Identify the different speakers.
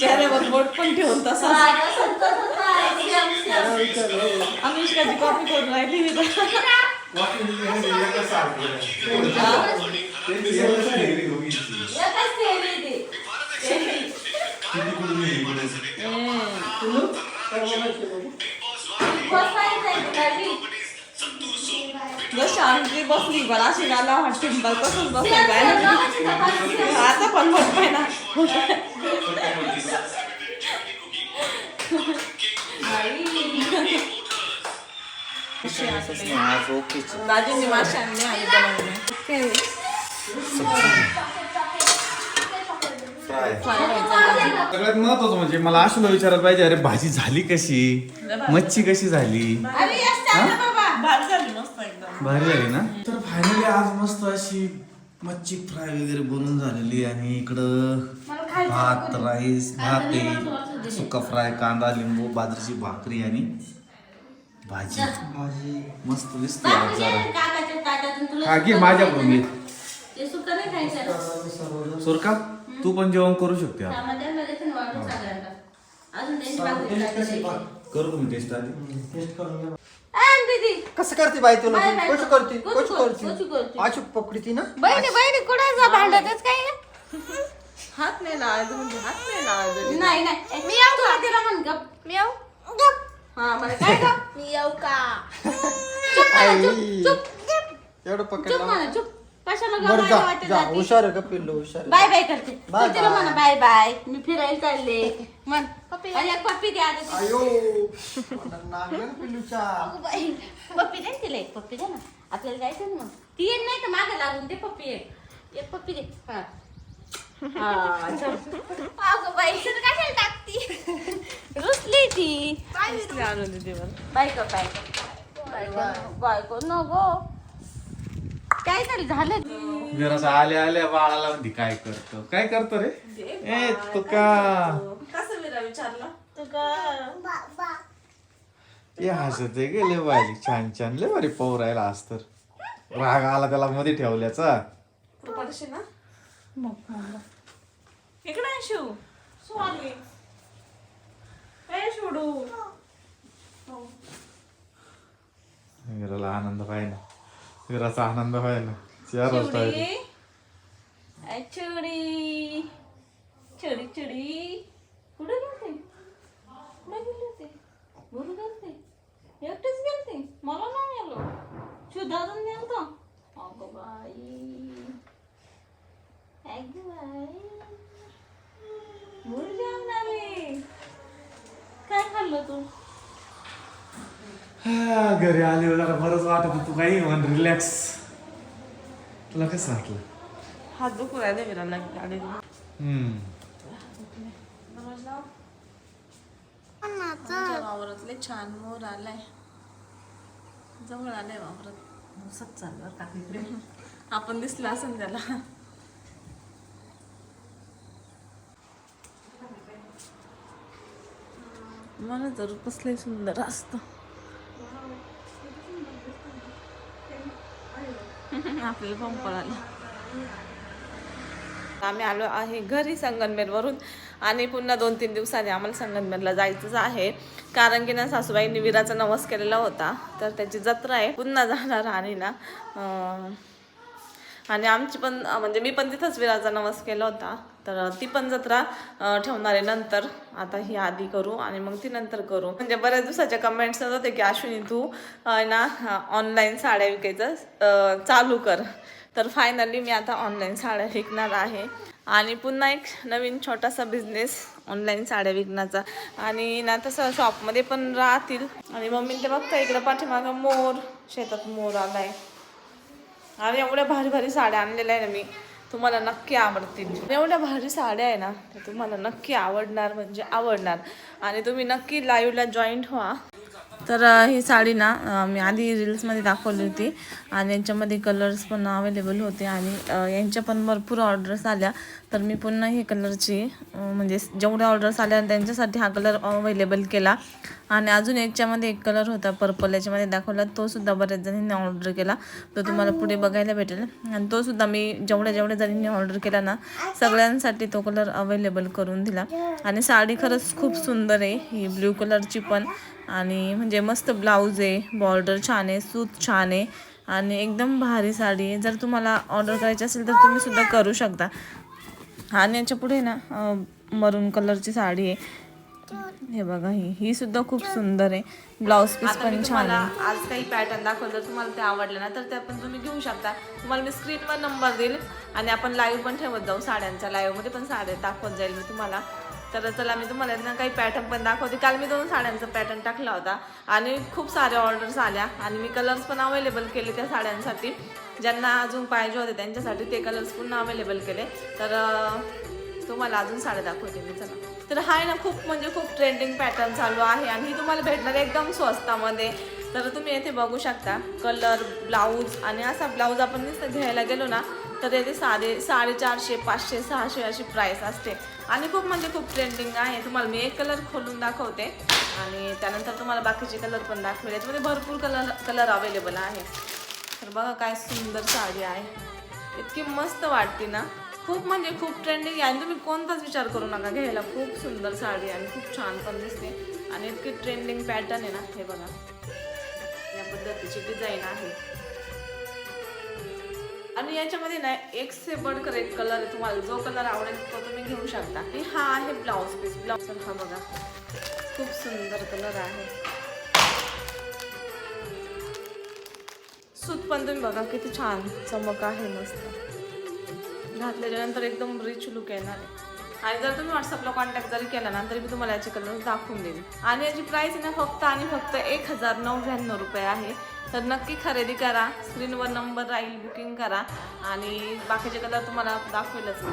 Speaker 1: चेहऱ्यावर बोट पण ठेवून तसा अनुष्काची कॉपी करून राहिली मी जशी आमची बसली बरं अशी गाला वाटते बरं कसंच बसायला आता पण होत नाही ना दाजींनी मासे आणले आणि बनवले
Speaker 2: सगळ्यात महत्वाचं म्हणजे मला असं विचारायला पाहिजे, अरे भाजी झाली कशी, मच्छी कशी झाली,
Speaker 1: भारी झाली मस्त एकदम
Speaker 2: भारी झाली ना. तर फायनली आज मस्त अशी मच्छी फ्राय वगैरे बनवून झालेली आणि इकडं भात राईस भात आहे, सुका फ्राय, कांदा लिंबू, बाजरीची भाकरी आणि भाजी मस्त दिसते आज जरा. हा घे माझ्याकडून घे सुरका, तू पण जेवण करू शकते. करू तुम्ही टेस्ट आधी.
Speaker 3: कसं करते बाई तुला? कशी करते अशी पकडती ना.
Speaker 4: बहिणी कुठे जा भांडतच काय
Speaker 1: हात नाही लावायचं म्हणजे हात नाही लावायचं
Speaker 4: नाही मी येऊ का तिला म्हण गप मी येऊ
Speaker 1: हा मला काय का
Speaker 4: मी येऊ का
Speaker 3: एवढं
Speaker 4: चुप
Speaker 3: पकडलं
Speaker 4: म्हणा चुप कशाला
Speaker 3: बरं
Speaker 4: गप्पा
Speaker 3: जा
Speaker 4: वाटत
Speaker 3: जा
Speaker 4: जाती?
Speaker 3: हुशार आहे का पिल्लू हुशार
Speaker 4: बाय बाय करते
Speaker 3: बाय
Speaker 4: तू तिला
Speaker 3: बाय.
Speaker 4: म्हणा बाय बाय मी फिरायला चालले म्हण आणि एक पप्पी द्या आता
Speaker 3: अयो नागलं पिल्लूच्या
Speaker 4: पप्पी दे ना तिला एक पप्पी दे ना आपल्याला जायचं ना मग ती येत नाही तर मागे लागून दे पप्पी एक पप्पी दे हा अगं बाई तिला कशाला टाकती रुसली ती
Speaker 1: आणून दे
Speaker 4: बायको बायको नको काय तरी झालं
Speaker 2: जरासं आल्या आल्या बाळाला म्हणते काय करतो, काय करतो रे ए तू का
Speaker 1: कसं विरा विचारलं तू का
Speaker 2: ते हसत आहे गेले बाई, छान छान लय भारी पाहू राहिला आज तर. राग आला त्याला मध्ये ठेवल्याचा.
Speaker 1: तू पडशी ना इकडे आहे शिव स्वामी ए सोडू
Speaker 2: विराला आनंद व्हायला, विराचा आनंद व्हायला चार वाजता आहे.
Speaker 4: चिडी चिडी चिडी कुठे गेलते कुठे गेले होते बोलू गेलते एकटेच गेलते मला नाही आलो शुद्धातून गेलतो अगं बाई अगं बाई बोलू जाऊन आले काय खाल्लं तू
Speaker 2: हा, घरी आली जरा बरंच वाटत, तू काही म्हण रिलॅक्स. तुला कसं वाटलं?
Speaker 1: हात दुखू राहिले विराला गाडी वावरातले छान मोर आलाय, जवळ आलाय वावरात सच चालू टाकलीकडे आपण दिसला असं त्याला. मला जरूर कसलंही सुंदर असतं आपल्याला पंप आला. आम्ही आलो आहे घरी संगमनेरवरून आणि पुन्हा 2-3 दिवसांनी आम्हाला संगमनेरला जायचंच आहे, कारण की ना सासूबाईंनी विराचा नवस केलेला होता तर त्याची जत्रा आहे, पुन्हा जाणार आणि ना आणि आमची पण म्हणजे मी पण तिथंच विराचा नवस केला होता तर ती पण जत्रा ठेवणार आहे नंतर. आता ही आधी करू आणि मग ती नंतर करू. म्हणजे बऱ्याच दिवसाच्या कमेंट्स येत होते की अश्विनी तू ना ऑनलाईन साड्या विकायचं चालू कर, तर फायनली मी आता ऑनलाईन साड्या विकणार आहे आणि पुन्हा एक नवीन छोटासा बिझनेस ऑनलाईन साड्या विकण्याचा. आणि ना तसं शॉपमध्ये पण राहतील. आणि मम्मी ते बघता इकडं पाठीमागं मोर, शेतात मोर आलाय आणि एवढ्या भारी भारी साड्या आणलेल्या आहे ना मी, तुम्हाला नक्की आवडतील. एवढ्या भारी साड्या आहे ना त्या तुम्हाला नक्की आवडणार म्हणजे आवडणार. आणि तुम्ही नक्की लाईव्हला जॉईंट व्हा तर ही साडी ना मी आधी रील्समध्ये दाखवली होती आणि यांच्यामध्ये कलर्स पण अवेलेबल होते आणि यांच्या पण भरपूर ऑर्डर्स आल्या. तर मी पुन्हा ही कलरची म्हणजे जेवढ्या ऑर्डर्स आल्या त्यांच्यासाठी हा कलर अवेलेबल केला. आणि अजून याच्यामध्ये एक कलर होता पर्पल, याच्यामध्ये दाखवला, तो सुद्धा बऱ्याच जणींनी ऑर्डर केला. तो तुम्हाला पुढे बघायला भेटेल. आणि तो सुद्धा मी जेवढ्या जणींनी ऑर्डर केला ना सगळ्यांसाठी तो कलर अवेलेबल करून दिला. आणि साडी खरंच खूप सुंदर आहे ही ब्ल्यू कलरची पण. आणि म्हणजे मस्त ब्लाऊज आहे, बॉर्डर छान आहे, सूत छान आहे आणि एकदम भारी साडी आहे. जर तुम्हाला ऑर्डर करायची असेल तर तुम्ही सुद्धा करू शकता. आणि याच्या पुढे ना मरून कलरची साडी आहे, हे बघा, ही सुद्धा खूप सुंदर आहे. ब्लाऊज पीस पण छान आहे. आज काही पॅटर्न दाखवलं, जर तुम्हाला ते आवडलं ना तर ते पण तुम्ही घेऊ शकता. तुम्हाला मी स्क्रीनवर नंबर देईल आणि आपण लाईव्ह पण ठेवत जाऊ साड्यांचा. लाईव्हमध्ये पण साड्या दाखवत जाईल मी तुम्हाला. तर चला मी तुम्हाला ना काही पॅटर्न पण दाखवते. काल मी 2 साड्यांचा पॅटर्न टाकला होता आणि खूप सारे ऑर्डर्स आल्या आणि मी कलर्स पण अवेलेबल केले त्या साड्यांसाठी. ज्यांना अजून पाहिजे होते त्यांच्यासाठी ते कलर्स पुन्हा अवेलेबल केले. तर तुम्हाला अजून साड्या दाखवते मी. चला, तर हा आहे ना खूप म्हणजे खूप ट्रेंडिंग पॅटर्न चालू आहे आणि ही तुम्हाला भेटणार एकदम स्वस्तामध्ये. तर तुम्ही येथे बघू शकता कलर, ब्लाऊज आणि असा ब्लाऊज आपण नुसतं घ्यायला गेलो ना तर याचे 450, 500, 600 अशी प्राईस असते. आणि खूप म्हणजे खूप ट्रेंडिंग आहे. तुम्हाला मी एक कलर खोलून दाखवते आणि त्यानंतर तुम्हाला बाकीचे कलर पण दाखवेल. याच्यामध्ये भरपूर कलर अवेलेबल आहे. तर बघा काय सुंदर साडी आहे, इतकी मस्त वाटते ना, खूप म्हणजे खूप ट्रेंडिंग आहे आणि तुम्ही कोणताच विचार करू नका घ्यायला. खूप सुंदर साडी आणि खूप छान पण दिसते आणि इतकी ट्रेंडिंग पॅटर्न आहे ना. हे बघा या पद्धतीची डिझाईन आहे आणि याच्यामध्ये ना एक से बढ़कर एक कलर आहे. तुम्हाला जो कलर आवडेल तो तुम्ही घेऊ शकता. हा आहे ब्लाऊज पीस. ब्लाऊज हा बघा खूप सुंदर कलर आहे. सूत पण तुम्ही बघा किती छान चमक आहे, मस्त घातल्याच्यानंतर एकदम रिच लुक येणार आहे. आणि जर तुम्ही व्हॉट्सअपला कॉन्टॅक्ट जरी केला ना तरी मी तुम्हाला याचे कलर दाखवून देईन. आणि याची प्राईस ना फक्त आणि फक्त 1099 रुपये आहे. तर नक्की खरेदी करा. स्क्रीनवर नंबर राहील, बुकिंग करा आणि बाकीचे कलर तुम्हाला दाखवेलच ना.